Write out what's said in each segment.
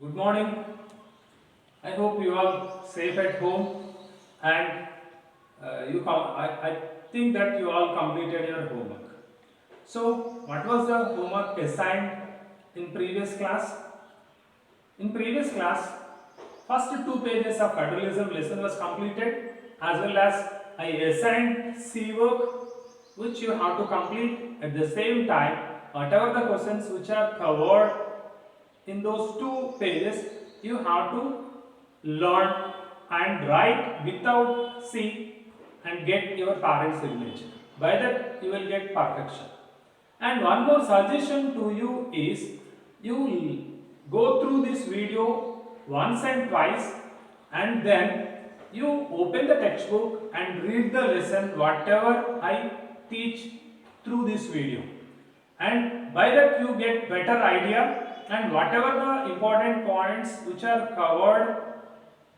Good morning. I hope you are safe at home and I think that you all completed your homework. So, what was the homework assigned in previous class? In previous class, first two pages of federalism lesson was completed as well as I assigned C work which you have to complete at the same time. Whatever the questions which are covered in those two pages, you have to learn and write without C and get your parent signature. By that, you will get perfection. And one more suggestion to you is you go through this video once and twice and then you open the textbook and read the lesson whatever I teach through this video, and by that you get better idea, and whatever the important points which are covered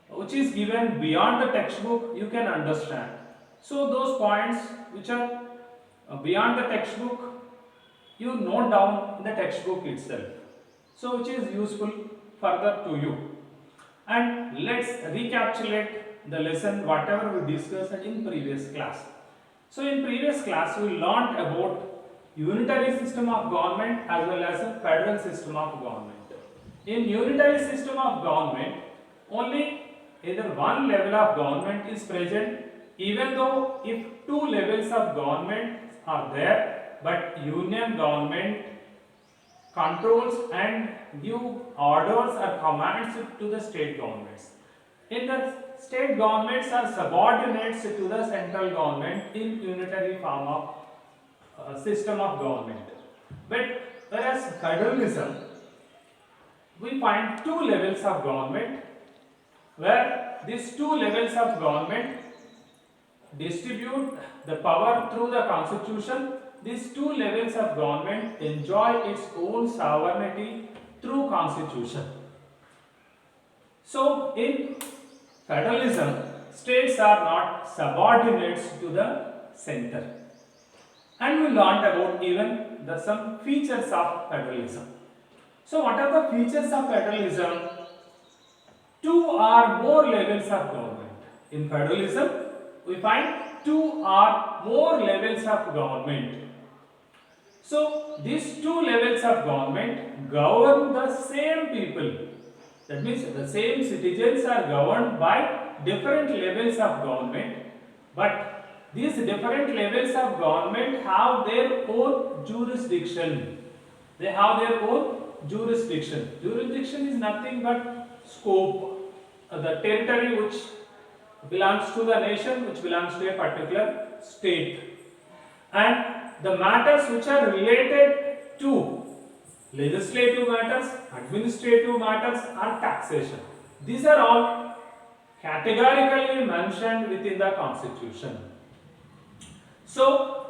which is given beyond the textbook you can understand. So those points which are beyond the textbook you note down in the textbook itself, so which is useful further to you. And let's recapitulate the lesson whatever we discussed in previous class. So in previous class we learnt about unitary system of government as well as a federal system of government. In unitary system of government, only either one level of government is present, even though if two levels of government are there, but union government controls and give orders or commands to the state governments. In the state governments are subordinates to the central government in unitary form of system of government. But whereas federalism, we find two levels of government where these two levels of government distribute the power through the constitution. These two levels of government enjoy its own sovereignty through constitution. So in federalism, states are not subordinates to the center. And we learned about even some features of federalism. So what are the features of federalism? Two or more levels of government. In federalism, we find two or more levels of government. So these two levels of government govern the same people. That means the same citizens are governed by different levels of government, but these different levels of government have their own jurisdiction. They have their own jurisdiction. Jurisdiction is nothing but scope, the territory which belongs to the nation, which belongs to a particular state, and the matters which are related to legislative matters, administrative matters, or taxation. These are all categorically mentioned within the constitution. So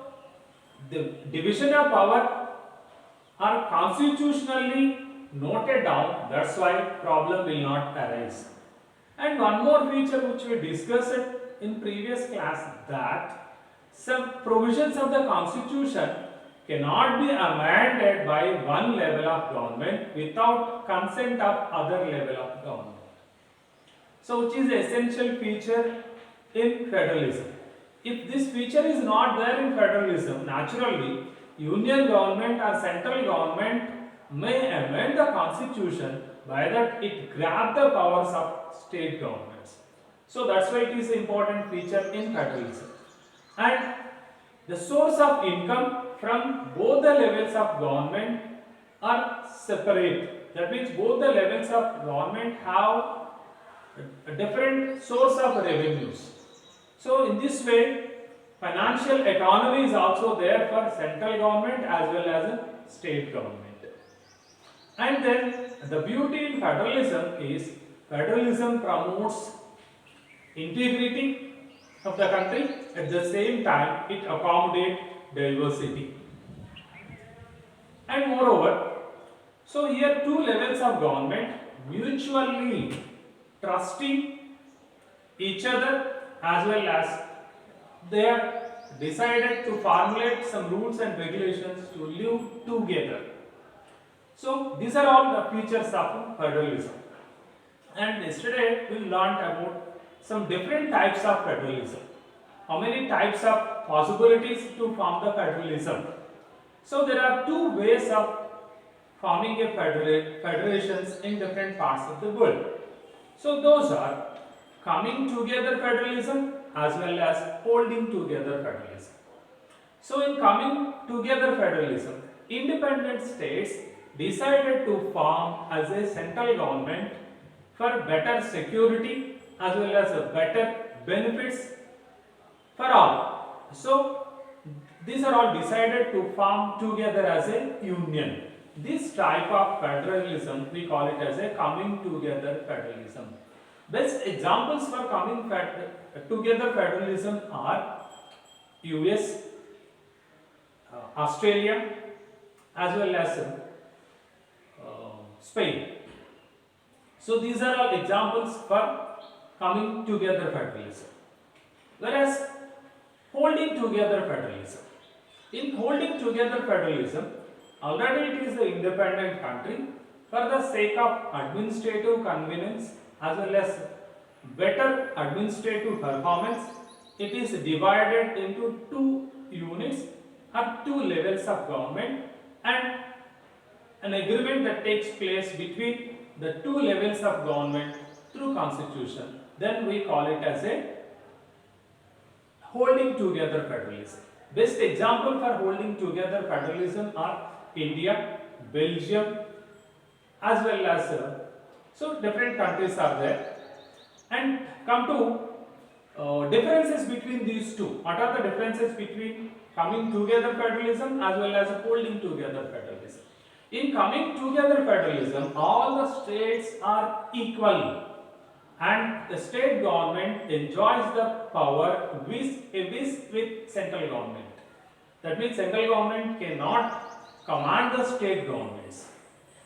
the division of power are constitutionally noted down, that's why problem will not arise. And one more feature which we discussed in previous class, that some provisions of the constitution cannot be amended by one level of government without consent of other level of government. So which is the essential feature in federalism. If this feature is not there in federalism, naturally union government or central government may amend the constitution, by that it grab the powers of state governments. So that's why it is an important feature in federalism. And the source of income from both the levels of government are separate. That means both the levels of government have a different source of revenues. So in this way, financial economy is also there for central government as well as state government. And then the beauty in federalism is federalism promotes integrity of the country, at the same time it accommodates diversity. And moreover, so here two levels of government mutually trusting each other, as well as they have decided to formulate some rules and regulations to live together. So these are all the features of federalism. And yesterday we learned about some different types of federalism. How many types of possibilities to form the federalism? So there are two ways of forming a federations in different parts of the world. So those are coming together federalism as well as holding together federalism. So in coming together federalism, independent states decided to form as a central government for better security as well as better benefits for all. So these are all decided to form together as a union. This type of federalism we call it as a coming together federalism. Best examples for coming together federalism are US, Australia as well as Spain. So these are all examples for coming together federalism. Whereas holding together federalism. In holding together federalism, already it is an independent country. For the sake of administrative convenience as well as better administrative performance, it is divided into two units or two levels of government, and an agreement that takes place between the two levels of government through constitution. Then we call it as a holding together federalism. Best example for holding together federalism are India, Belgium as well as so different countries are there. And come to differences between these two. What are the differences between coming together federalism as well as holding together federalism? In coming together federalism, all the states are equal and the state government enjoys the power with central government. That means central government cannot command the state governments,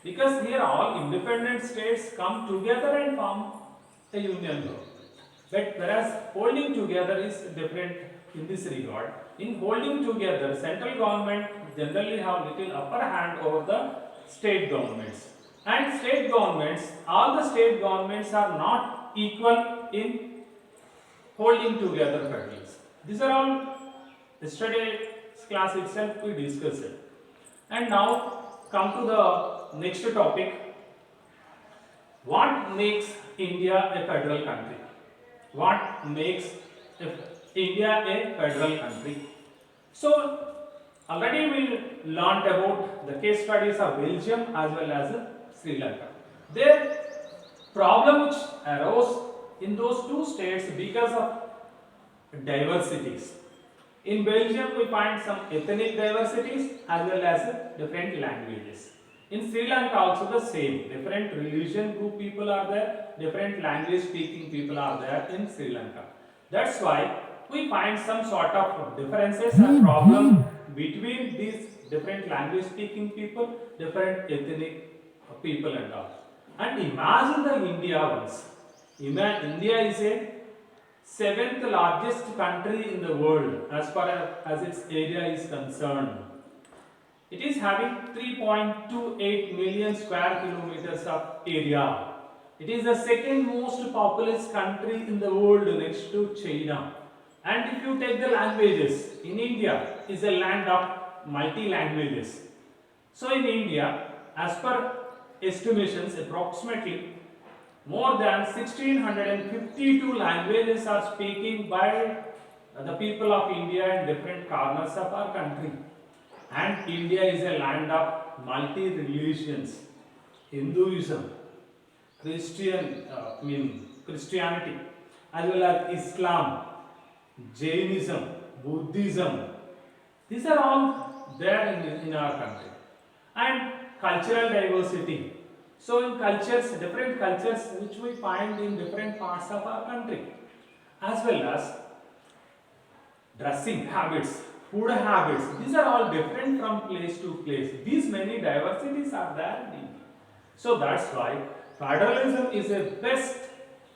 because here all independent states come together and form a union government. But whereas holding together is different in this regard. In holding together, central government generally have little upper hand over the state governments. And state governments, all the state governments are not equal in holding together federalism. These are all yesterday's class itself we discussed it. And now come to the next topic. What makes India a federal country? What makes India a federal country? So already we learnt about the case studies of Belgium as well as Sri Lanka. Their problem which arose in those two states because of diversities. In Belgium we find some ethnic diversities as well as different languages. In Sri Lanka also the same, different religion group people are there, different language speaking people are there in Sri Lanka. That's why we find some sort of differences and problem between these different language speaking people, different ethnic people and all. And imagine the India once. India is a seventh largest country in the world as far as its area is concerned. It is having 3.28 million square kilometers of area. It is the second most populous country in the world next to China. And if you take the languages, in India is a land of multi-languages. So in India, as per estimations, approximately more than 1652 languages are speaking by the people of India in different corners of our country. And India is a land of multi-religions, Hinduism, Christianity, as well as Islam, Jainism, Buddhism. These are all there in our country. And cultural diversity. So in cultures, different cultures which we find in different parts of our country, as well as dressing habits, food habits, these are all different from place to place. These many diversities are there in India. So that's why federalism is a best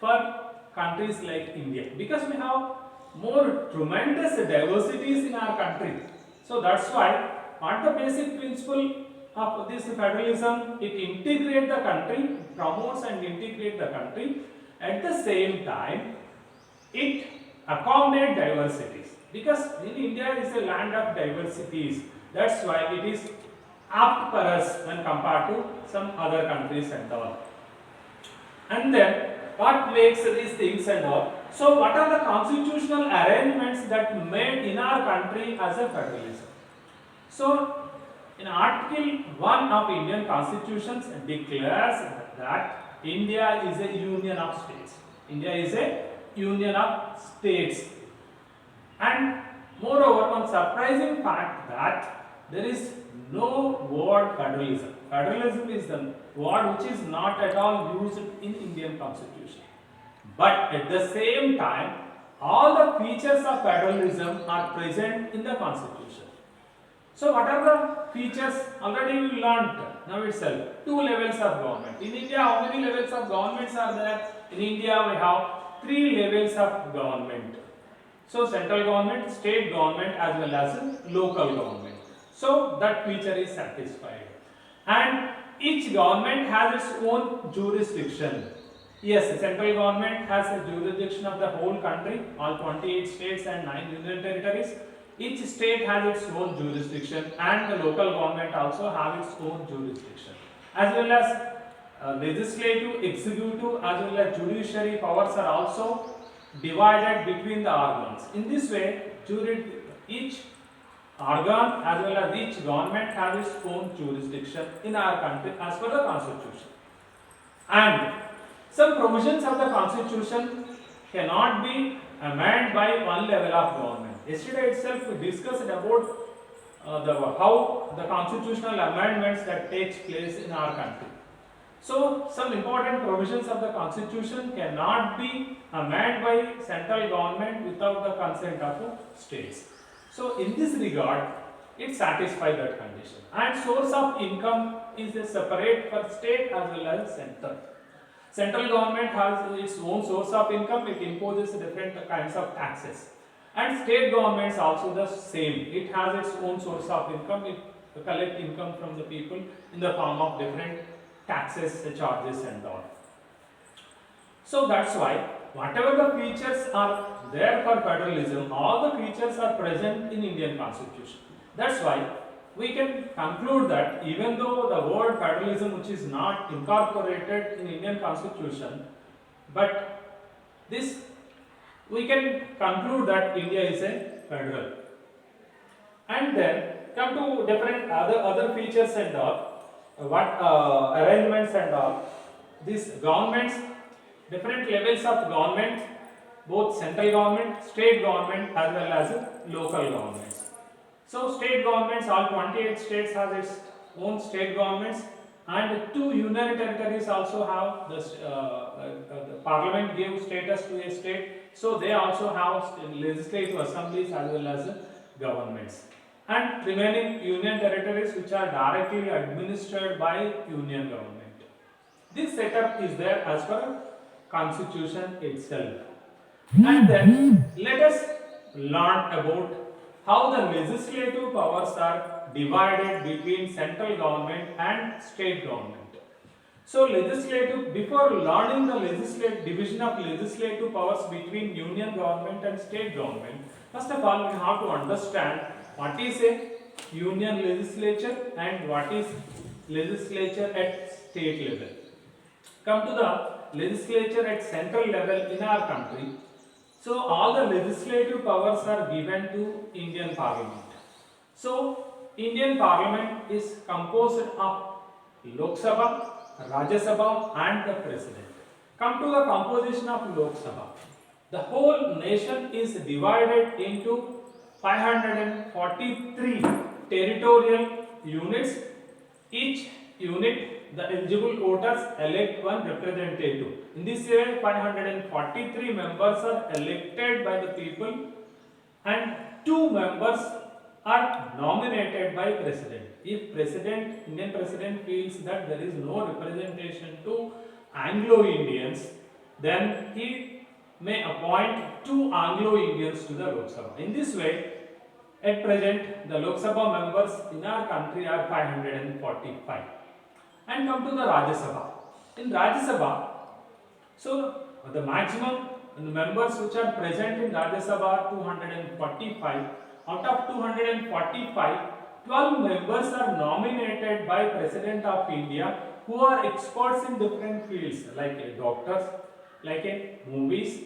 for countries like India, because we have more tremendous diversities in our country. So that's why what the basic principle of this federalism, it integrates the country, promotes and integrates the country. At the same time, it accommodates diversities, because in India is a land of diversities. That's why it is apt for us when compared to some other countries and all. And then what makes these things and all? So what are the constitutional arrangements that made in our country as a federalism? So in Article 1 of Indian Constitution declares that India is a union of states. India is a union of states. And moreover, one surprising fact that there is no word federalism. Federalism is the word which is not at all used in Indian Constitution. But at the same time, all the features of federalism are present in the Constitution. So what are the features? Already we learnt now itself. 2 levels of government. In India, how many levels of governments are there? In India, we have 3 levels of government. So central government, state government, as well as local government. So that feature is satisfied. And each government has its own jurisdiction. Yes, the central government has a jurisdiction of the whole country, all 28 states and 9 union territories. Each state has its own jurisdiction, and the local government also has its own jurisdiction. As well as legislative, executive, as well as judiciary powers are also divided between the organs. In this way, each organ as well as each government has its own jurisdiction in our country as per the Constitution. And some provisions of the Constitution cannot be amended by one level of government. Yesterday itself we discussed about how the constitutional amendments that takes place in our country. So some important provisions of the Constitution cannot be amended by central government without the consent of states. So in this regard, it satisfies that condition. And source of income is separate for state as well as center. Central government has its own source of income, it imposes different kinds of taxes. And state governments also the same. It has its own source of income, it collects income from the people in the form of different taxes, charges and all. So that's why whatever the features are there for federalism, all the features are present in Indian Constitution. That's why we can conclude that even though the word federalism which is not incorporated in Indian Constitution, but this we can conclude that India is a federal. And then come to different other features and all, arrangements and all. These governments, different levels of government, both central government, state government as well as local governments. So state governments, all 28 states have its own state governments, and 2 union territories also have the parliament gave status to a state, so they also have legislative assemblies as well as governments. And remaining union territories which are directly administered by union government. This setup is there as per Constitution itself. And then let us learn about how the legislative powers are divided between central government and state government. So legislative, before learning the division of legislative powers between union government and state government, first of all we have to understand what is a union legislature and what is legislature at state level. Come to the legislature at central level in our country. So all the legislative powers are given to Indian Parliament. So Indian Parliament is composed of Lok Sabha, Rajya Sabha and the President. Come to the composition of Lok Sabha. The whole nation is divided into 543 territorial units. Each unit, the eligible voters elect one representative. In this way, 543 members are elected by the people and 2 members are nominated by President. If Indian President feels that there is no representation to Anglo-Indians, then he may appoint 2 Anglo-Indians to the Lok Sabha. In this way, At present, the Lok Sabha members in our country are 545. And come to the Rajya Sabha. In Rajya Sabha, so the maximum members which are present in Rajya Sabha are 245. Out of 245, 12 members are nominated by President of India who are experts in different fields like doctors, like movies,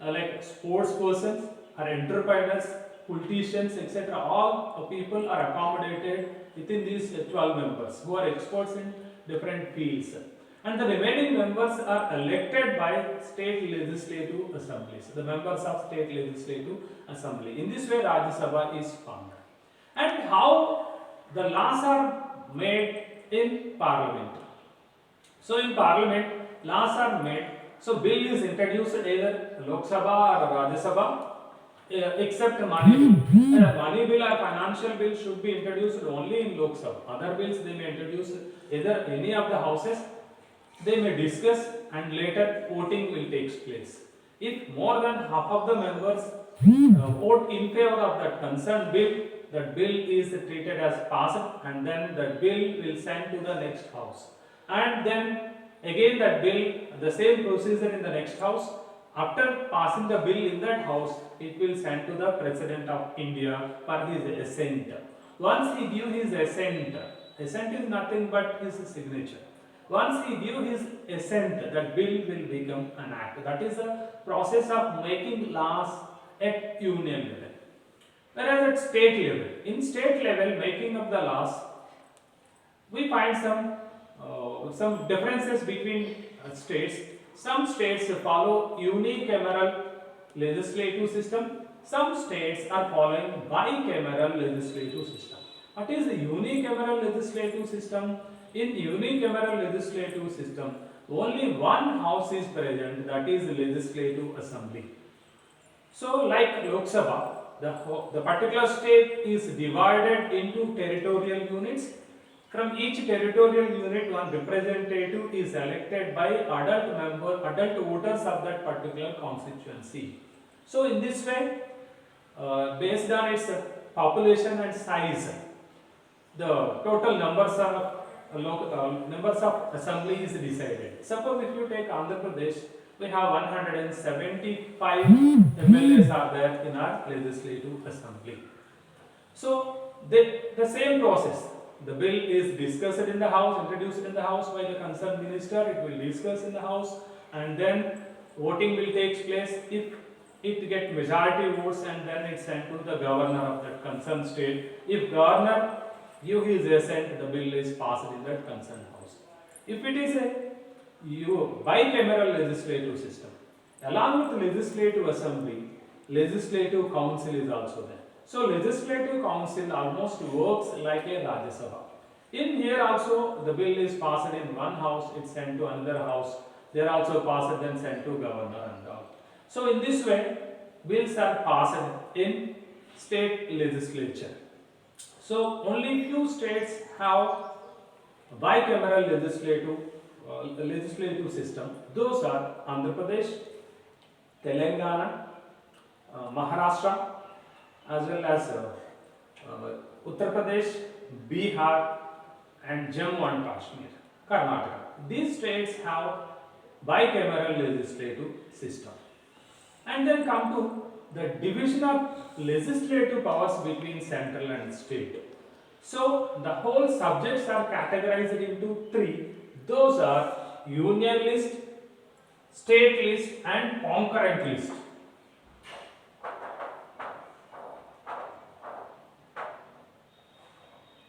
like sports persons, or entrepreneurs, politicians, etc. All people are accommodated within these 12 members who are experts in different fields. And the remaining members are elected by state legislative assemblies, the members of state legislative assembly. In this way, Rajya Sabha is formed. And how the laws are made in parliament. So in parliament, laws are made. So bill is introduced either Lok Sabha or Rajya Sabha, except money bill. Money bill or financial bill should be introduced only in Lok Sabha. Other bills they may introduce either any of the houses. They may discuss and later voting will take place. If more than half of the members vote in favor of that concerned bill, that bill is treated as passed and then that bill will send to the next house. And then again that bill, the same procedure in the next house. After passing the bill in that house, it will send to the President of India for his assent. Once he gives his assent, assent is nothing but his signature. Once he gives his assent, that bill will become an act. That is the process of making laws at union level. Whereas at state level, in state level making of the laws, we find some differences between states. Some states follow unicameral legislative system. Some states are following bicameral legislative system. What is the unicameral legislative system? In unicameral legislative system, only one house is present, that is the legislative assembly. So like Lok Sabha, the particular state is divided into territorial units. From each territorial unit, one representative is elected by adult voters of that particular constituency. So in this way, based on its population and size, the total numbers of assembly is decided. Suppose if you take Andhra Pradesh, we have 175 MLAs are there in our legislative assembly. So the same process, the bill is discussed in the house, introduced in the house by the concerned minister, it will discuss in the house and then voting will take place. If it gets majority votes and then it's sent to the governor of that concerned state. If governor give his assent, the bill is passed in that concerned house. If it is a bicameral legislative system, along with legislative assembly, legislative council is also there. So legislative council almost works like a Rajya Sabha. In here also the bill is passed in one house, it's sent to another house. They are also passed then sent to governor and all. So in this way, bills are passed in state legislature. So only few states have bicameral legislative system. Those are Andhra Pradesh, Telangana, Maharashtra, as well as Uttar Pradesh, Bihar, and Jammu and Kashmir, Karnataka. These states have bicameral legislative system. And then come to the division of legislative powers between central and state. So the whole subjects are categorized into three. Those are union list, state list, and concurrent list.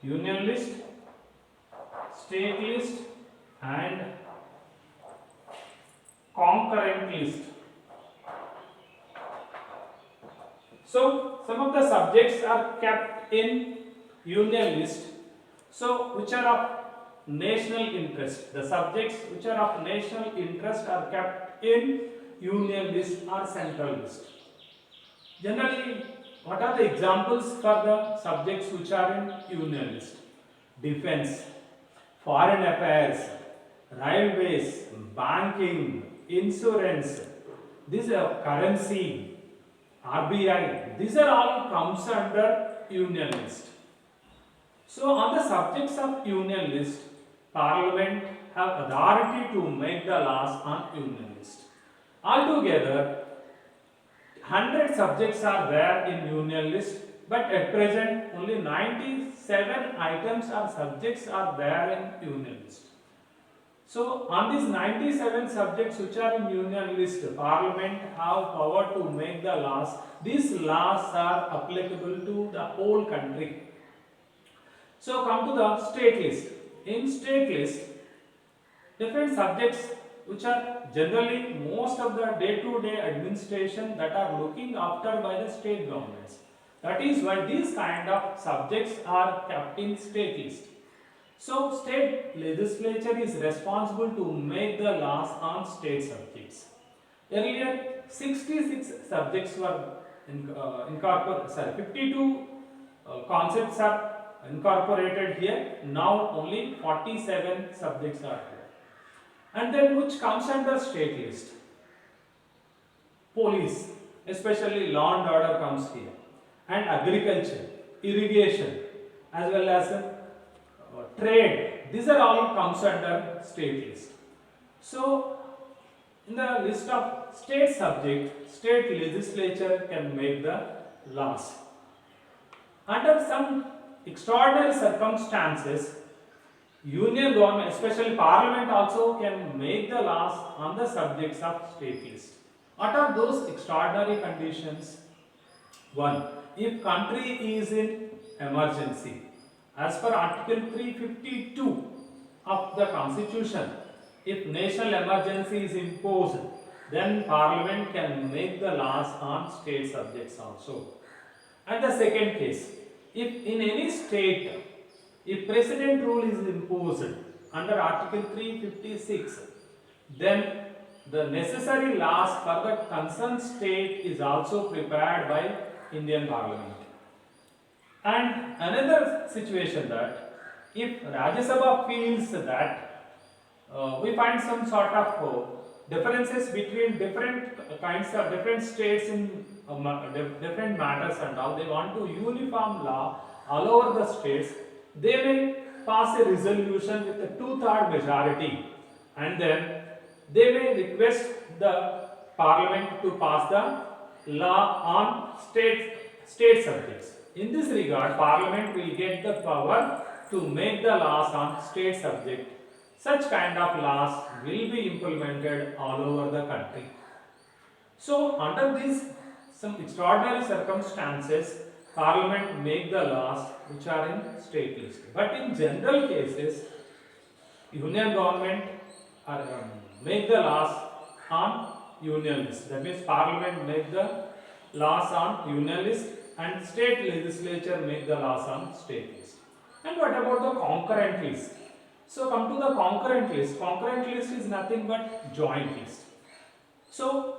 Union list, state list, and concurrent list. So some of the subjects are kept in union list. So which are of national interest. The subjects which are of national interest are kept in union list or central list. Generally, what are the examples for the subjects which are in union list? Defense, foreign affairs, railways, banking, insurance, this is currency, RBI. These are all comes under union list. So on the subjects of union list, Parliament have authority to make the laws on union list. Altogether, 100 subjects are there in union list, but at present only 97 items or subjects are there in union list. So on these 97 subjects which are in union list, Parliament have power to make the laws. These laws are applicable to the whole country. So come to the state list. In state list, different subjects which are generally most of the day-to-day administration that are looking after by the state governments. That is why these kind of subjects are kept in state list. So state legislature is responsible to make the laws on state subjects. Earlier 66 subjects were incorporated, 52 concepts are incorporated here. Now only 47 subjects are here. And then which comes under state list? Police, especially law and order comes here, and agriculture, irrigation, as well as trade. These are all comes under state list. So in the list of state subject, state legislature can make the laws. Under some extraordinary circumstances, union government, especially Parliament, also can make the laws on the subjects of state list. What are those extraordinary conditions? One, if country is in emergency, as per Article 352 of the Constitution, if national emergency is imposed, then Parliament can make the laws on state subjects also. And the second case, if in any state, if President rule is imposed under Article 356, then the necessary laws for the concerned state is also prepared by Indian Parliament. And another situation that if Rajya Sabha feels that we find some sort of differences between different kinds of different states in different matters and all, they want to uniform law all over the states, they may pass a resolution with a 2/3 majority, and then they may request the Parliament to pass the law on state subjects. In this regard, Parliament will get the power to make the laws on state subject. Such kind of laws will be implemented all over the country. So, under these some extraordinary circumstances, Parliament make the laws which are in state list. But in general cases, union government are, make the laws on union list. That means Parliament make the laws on union list and state legislature make the laws on state list. And what about the concurrent list? So come to the concurrent list. Concurrent list is nothing but joint list. So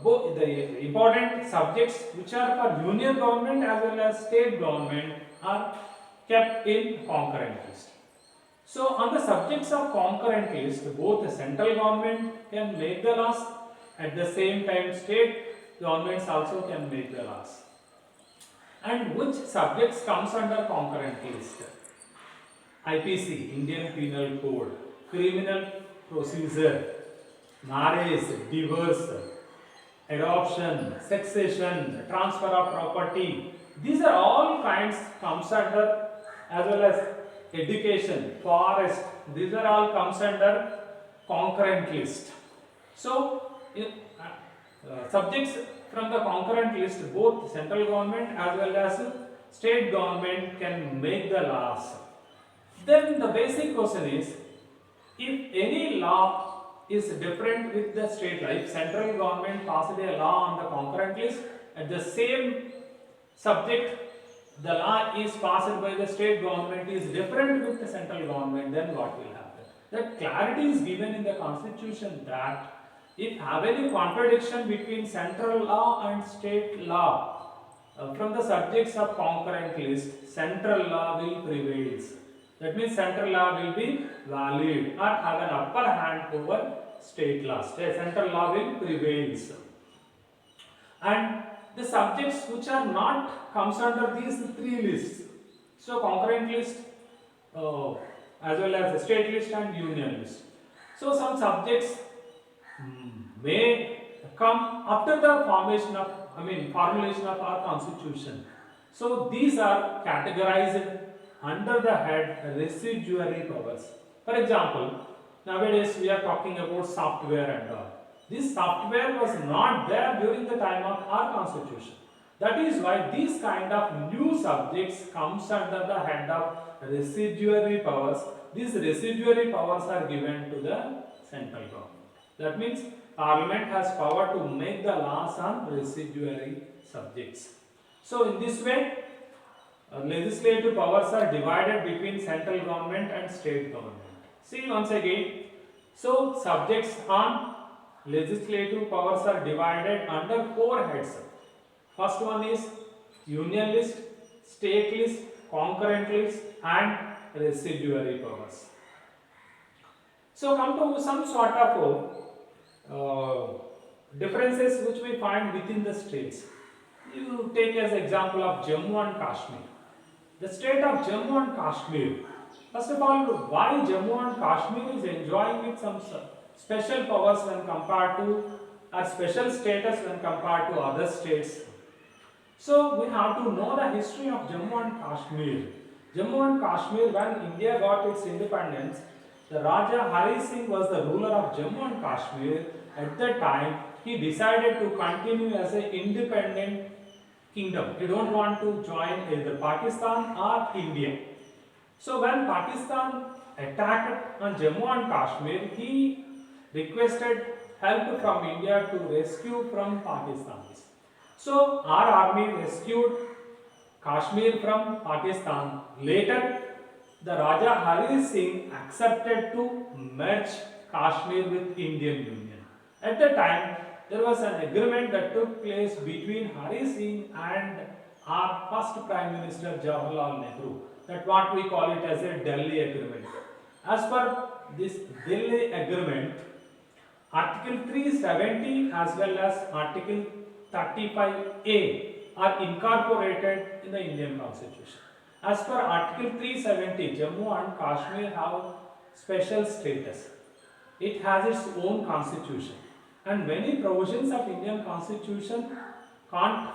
both the important subjects which are for union government as well as state government are kept in concurrent list. So on the subjects of concurrent list, both the central government can make the laws, at the same time state governments also can make the laws. And which subjects comes under concurrent list? IPC, Indian Penal Code, criminal procedure, marriage, divorce, adoption, succession, transfer of property. These are all kinds comes under, as well as education, forest. These are all comes under concurrent list. So, subjects from the concurrent list, both central government as well as state government can make the laws. Then the basic question is, if any law is different with the state law, if central government passes a law on the concurrent list, at the same subject the law is passed by the state government is different with the central government, then what will happen? That clarity is given in the constitution that if have any contradiction between central law and state law from the subjects of concurrent list, central law will prevail. That means central law will be valid or have an upper hand over state law. Central law will prevail. And the subjects which are not comes under these three lists. So concurrent list, uh, as well as the state list and union list. So some subjects may come after the formulation of our constitution. So these are categorized under the head residuary powers. For example, nowadays we are talking about software and all. This software was not there during the time of our constitution. That is why these kind of new subjects comes under the head of residuary powers. These residuary powers are given to the central government. That means Parliament has power to make the laws on residuary subjects. So in this way, legislative powers are divided between central government and state government. See once again, so subjects on legislative powers are divided under four heads. First one is union list, state list, concurrent list and residuary powers. So come to some sort of differences which we find within the states. You take as example of Jammu and Kashmir. The state of Jammu and Kashmir. First of all, why Jammu and Kashmir is enjoying with some special powers when compared to, or special status when compared to other states. So we have to know the history of Jammu and Kashmir. Jammu and Kashmir, when India got its independence, the Raja Hari Singh was the ruler of Jammu and Kashmir. At that time, he decided to continue as an independent kingdom. He don't want to join either Pakistan or India. So when Pakistan attacked on Jammu and Kashmir, he requested help from India to rescue from Pakistanis. So our army rescued Kashmir from Pakistan. Later, the Raja Hari Singh accepted to merge Kashmir with Indian Union. At the time, there was an agreement that took place between Hari Singh and our first Prime Minister Jawaharlal Nehru. That what we call it as a Delhi Agreement. As per this Delhi Agreement, Article 370 as well as Article 35A are incorporated in the Indian Constitution. As per Article 370, Jammu and Kashmir have special status. It has its own constitution, and many provisions of Indian Constitution can't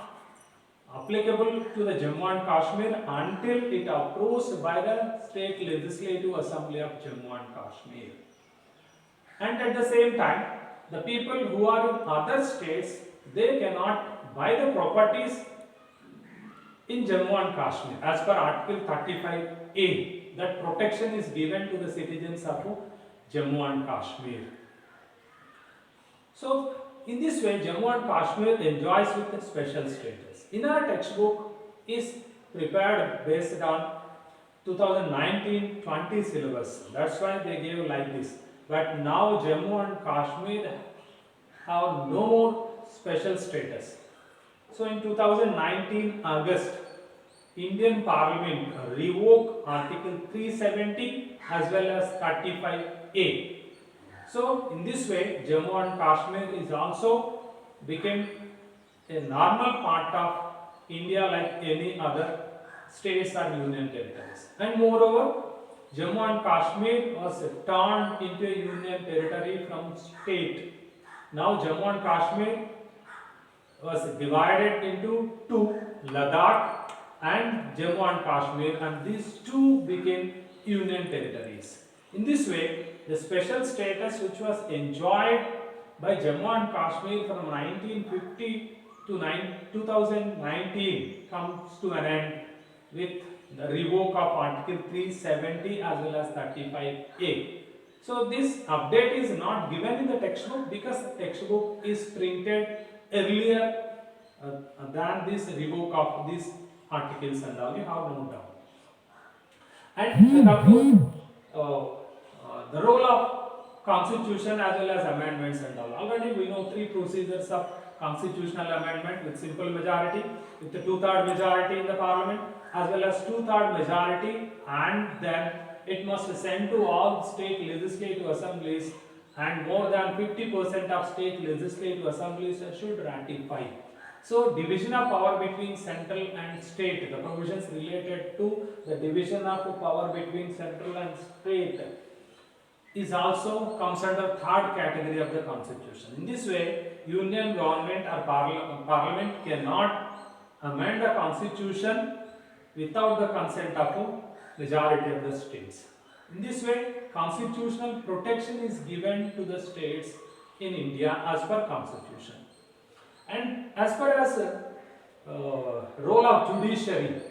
applicable to the Jammu and Kashmir until it approved by the State Legislative Assembly of Jammu and Kashmir. And at the same time, the people who are in other states, they cannot buy the properties in Jammu and Kashmir. As per Article 35A, that protection is given to the citizens of Jammu and Kashmir. So, in this way, Jammu and Kashmir enjoys with a special status. In our textbook is prepared based on 2019-20 syllabus. That's why they gave like this. But now Jammu and Kashmir have no more special status. So in 2019 August, Indian Parliament revoked Article 370 as well as 35A. So in this way, Jammu and Kashmir is also became a normal part of India like any other states or union territories. And moreover, Jammu and Kashmir was turned into a union territory from state. Now Jammu and Kashmir was divided into two, Ladakh and Jammu and Kashmir, and these two became union territories. In this way, the special status which was enjoyed by Jammu and Kashmir from 1950 to 2019 comes to an end with the revoke of Article 370 as well as 35A. So this update is not given in the textbook because the textbook is printed earlier than this revoke of these articles and all. You have no doubt. And we come to the role of constitution as well as amendments and all. Already we know three procedures of constitutional amendment with simple majority, with the 2/3 majority in the parliament, as well as 2/3 majority, and then it must send to all state legislative assemblies, and more than 50% of state legislative assemblies should ratify. So division of power between central and state, the provisions related to the division of power between central and state is also comes under third category of the constitution. In this way, union government or parliament cannot amend the constitution without the consent of a majority of the states. In this way, constitutional protection is given to the states in India as per constitution. And as far as role of judiciary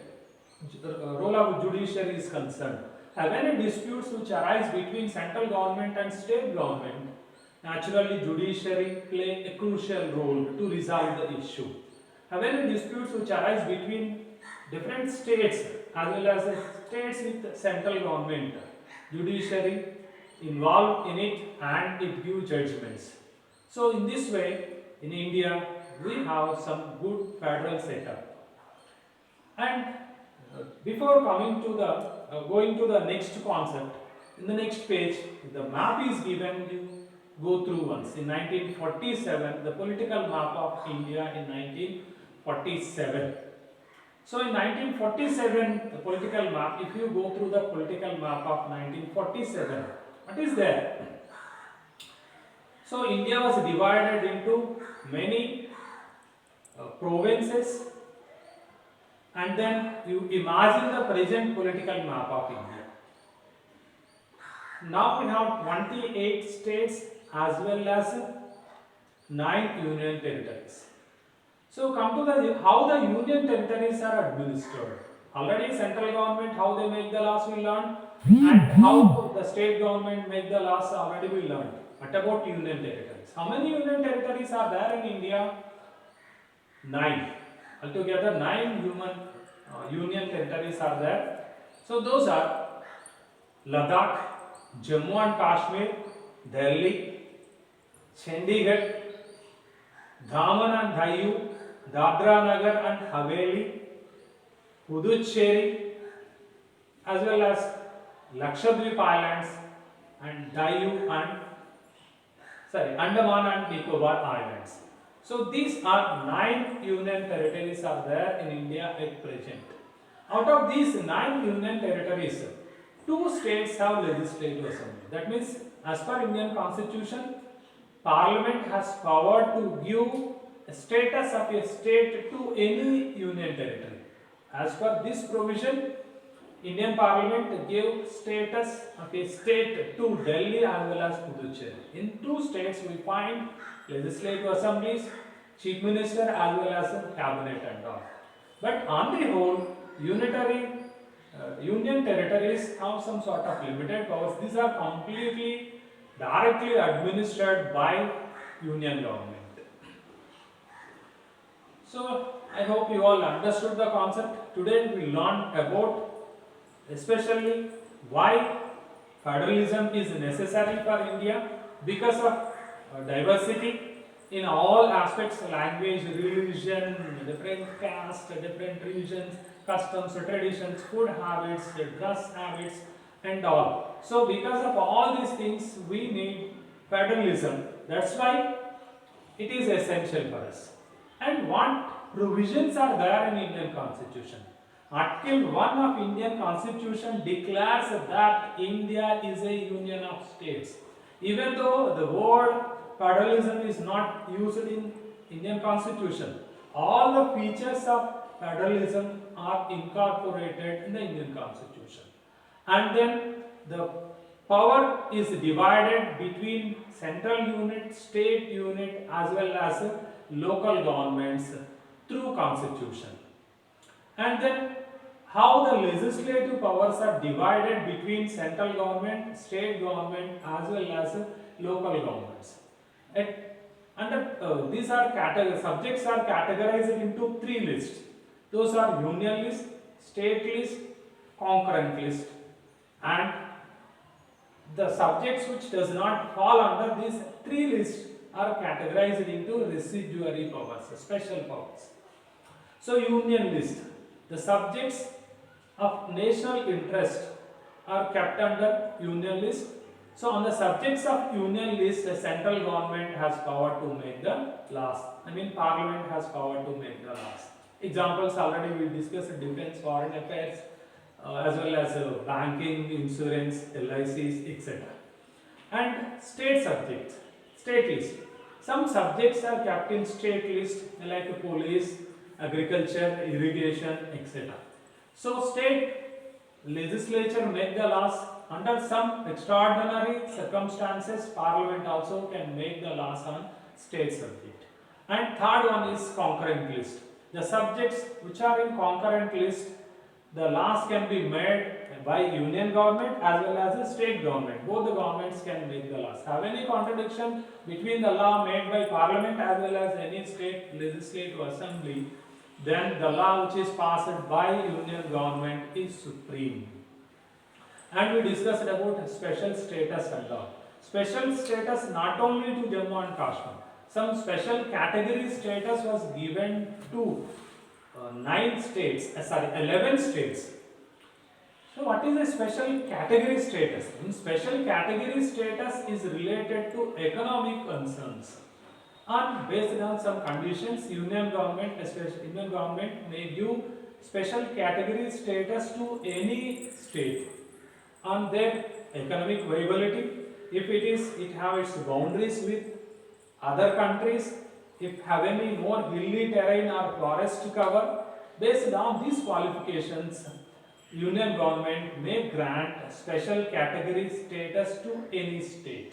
is concerned, any disputes which arise between central government and state government, naturally judiciary play a crucial role to resolve the issue. Any disputes which arise between different states as well as the states with central government, judiciary involved in it and it gives judgments. So in this way, in India, we have some good federal setup. And before coming to the going to the next concept, in the next page, the map is given. You go through once. In 1947, the political map of India in 1947. So in 1947, the political map. If you go through the political map of 1947, what is there? So India was divided into many provinces, and then you imagine the present political map of India. Now we have 28 states as well as 9 union territories. So come to the how the union territories are administered. Already central government how they make the laws we learned, and how the state government make the laws already we learned. What about union territories? How many union territories are there in India? 9. Altogether 9 union territories are there. So those are Ladakh, Jammu and Kashmir, Delhi, Chandigarh, Daman and Diu, Dadra Nagar and Haveli, Puducherry, as well as Lakshadweep Islands and Andaman and Nicobar Islands. So these are 9 union territories are there in India at present. Out of these 9 union territories, 2 states have legislative assembly. That means as per Indian constitution, Parliament has power to give a status of a state to any union territory. As per this provision, Indian Parliament gave status of a state to Delhi as well as Puducherry. In 2 states we find legislative assemblies, chief minister as well as cabinet and all. But on the whole, union territories have some sort of limited powers. These are completely directly administered by union government. So I hope you all understood the concept. Today we learned about especially why federalism is necessary for India, because of diversity in all aspects, language, religion, different caste, different religions, customs, traditions, food habits, dress habits and all. So because of all these things we need federalism. That's why it is essential for us. And what provisions are there in Indian Constitution? Article 1 of Indian Constitution declares that India is a union of states. Even though the word federalism is not used in Indian Constitution, all the features of federalism are incorporated in the Indian Constitution. And then the power is divided between central unit, state unit as well as local governments through Constitution. And then how the legislative powers are divided between central government, state government as well as local governments. These are subjects are categorized into 3 lists. Those are union list, state list, concurrent list, and the subjects which does not fall under these 3 lists are categorized into residuary powers, special powers. So union list, the subjects of national interest are kept under union list, So on the subjects of union list, the central government has power to make the laws. I mean parliament has power to make the laws. Examples already we discussed: defense, foreign affairs, as well as banking, insurance, LICs, etc. And state subjects, state list. Some subjects are kept in state list like police, agriculture, irrigation, etc. So state legislature make the laws. Under some extraordinary circumstances, parliament also can make the laws on state subject. And third one is concurrent list. The subjects which are in concurrent list, the laws can be made by union government as well as the state government. Both the governments can make the laws. Have any contradiction between the law made by parliament as well as any state legislative assembly, then the law which is passed by union government is supreme. And we discussed about special status and all. Special status not only to Jammu and Kashmir. Some special category status was given to 11 states. So what is a special category status? Special category status is related to economic concerns. And based on some conditions, union government may give special category status to any state on their economic viability. If it have its boundaries with other countries, if have any more hilly terrain or forest cover, based on these qualifications, union government may grant special category status to any state.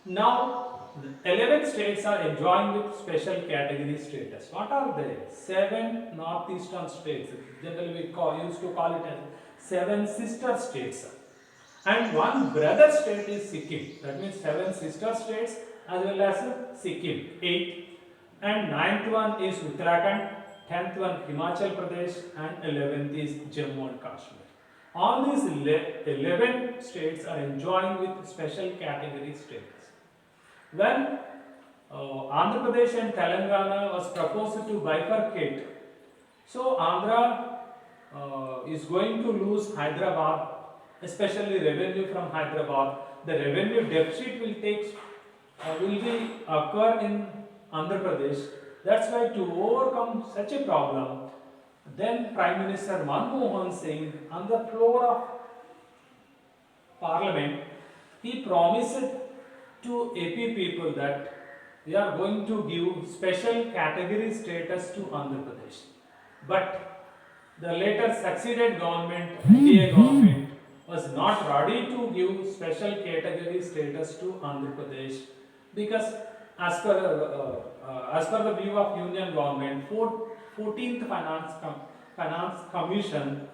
Now, 11 states are enjoying with special category status. What are they? 7 northeastern states. Generally, we used to call it as 7 sister states. And one brother state is Sikkim. That means 7 sister states as well as Sikkim, 8. And 9th one is Uttarakhand, 10th one Himachal Pradesh, and 11th is Jammu and Kashmir. All these 11 states are enjoying with special category status. When Andhra Pradesh and Telangana was proposed to bifurcate, so Andhra is going to lose Hyderabad, especially revenue from Hyderabad. The revenue deficit will occur in Andhra Pradesh. That's why to overcome such a problem, then Prime Minister Manmohan Singh, on the floor of Parliament, he promised to AP people that we are going to give special category status to Andhra Pradesh. But the later succeeded government, NDA government, was not ready to give special category status to Andhra Pradesh because as per the view of union government, 14th Finance Commission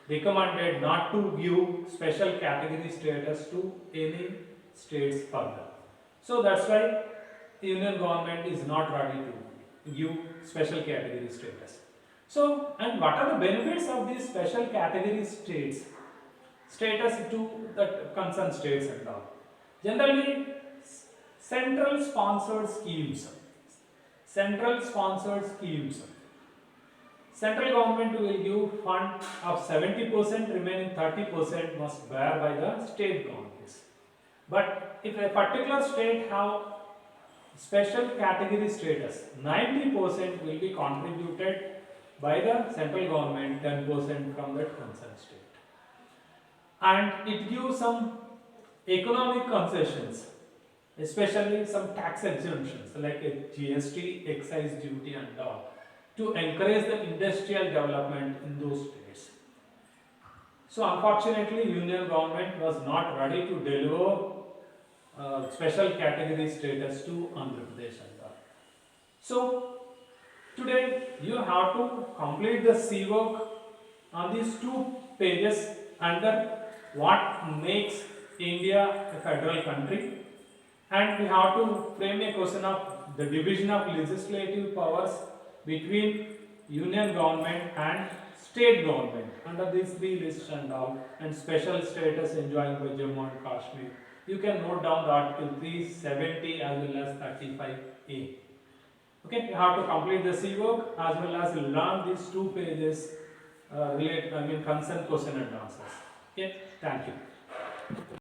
recommended not to give special category status to any states further. So that's why the union government is not ready to give special category status. So, and what are the benefits of these special category status to the concerned states and all? Generally, central sponsored schemes. Central government will give fund of 70%, remaining 30% must bear by the state governments. But if a particular state have special category status, 90% will be contributed by the central government, 10% from that concerned state. And it gives some economic concessions, especially some tax exemptions like a GST, excise duty and all, to encourage the industrial development in those states. So unfortunately, union government was not ready to deliver special category status to Andhra Pradesh and all. So today you have to complete the C work on these 2 pages under what makes India a federal country, and we have to frame a question of the division of legislative powers between union government and state government under these 3 lists and all, and special status enjoying by Jammu and Kashmir. You can note down the article 370 as well as 35A. Okay, you have to complete the C work as well as learn these 2 pages concerned question and answers. Okay, thank you.